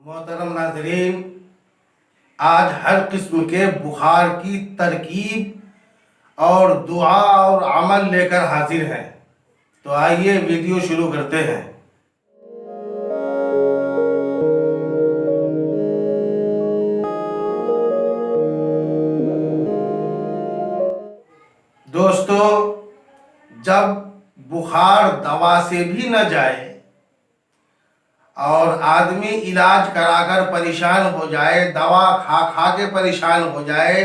मोहतरम नाज़रीन, आज हर किस्म के बुखार की तरकीब और दुआ और अमल लेकर हाजिर हैं। तो आइए वीडियो शुरू करते हैं। दोस्तों, जब बुखार दवा से भी न जाए और आदमी इलाज कराकर परेशान हो जाए, दवा खा खा के परेशान हो जाए,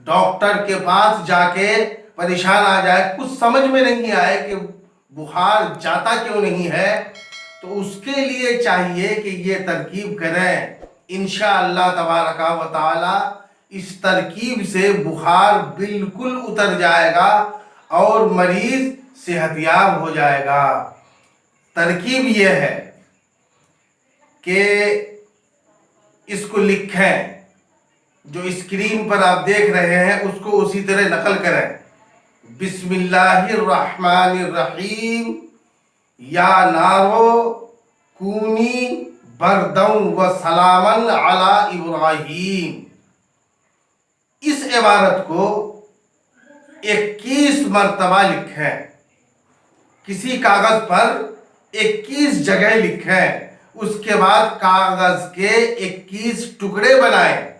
डॉक्टर के पास जाके परेशान आ जाए, कुछ समझ में नहीं आए कि बुखार जाता क्यों नहीं है, तो उसके लिए चाहिए कि ये तरकीब करें। इंशाअल्लाह तबारका व तआला इस तरकीब से बुखार बिल्कुल उतर जाएगा और मरीज सेहतयाब हो जाएगा। तरकीब ये है कि इसको लिखें, जो स्क्रीन पर आप देख रहे हैं उसको उसी तरह नकल करें। बिस्मिल्लाहिर्रहमानिर्रहीम, या नारो कूनी बरदम व सलामन अला इब्राहीम। इस इबारत को 21 मरतबा लिखें, किसी कागज पर 21 जगह लिखें। उसके बाद कागज के 21 टुकड़े बनाएं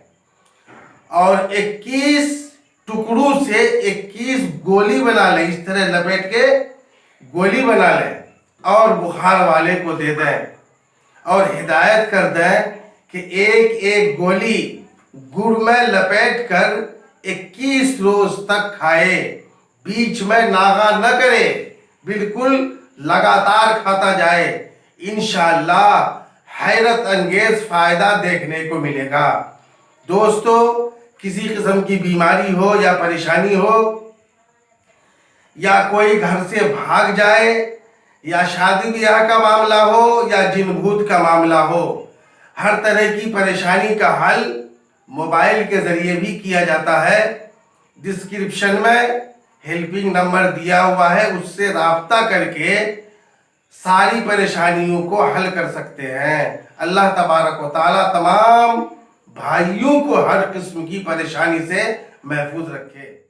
और 21 टुकड़ों से 21 गोली बना लें। इस तरह लपेट के गोली बना लें और बुखार वाले को दे दें और हिदायत कर दें कि एक एक गोली गुड़ में लपेट कर 21 रोज तक खाए, बीच में नागा न करे, बिल्कुल लगातार खाता जाए। इंशाअल्लाह हैरत अंगेज फायदा देखने को मिलेगा। दोस्तों, किसी किस्म की बीमारी हो या परेशानी हो, या कोई घर से भाग जाए, या शादी ब्याह का मामला हो, या जिन भूत का मामला हो, हर तरह की परेशानी का हल मोबाइल के जरिए भी किया जाता है। डिस्क्रिप्शन में हेल्पिंग नंबर दिया हुआ है, उससे राब्ता करके सारी परेशानियों को हल कर सकते हैं। अल्लाह तबारक व तआला तमाम भाइयों को हर किस्म की परेशानी से महफूज रखे।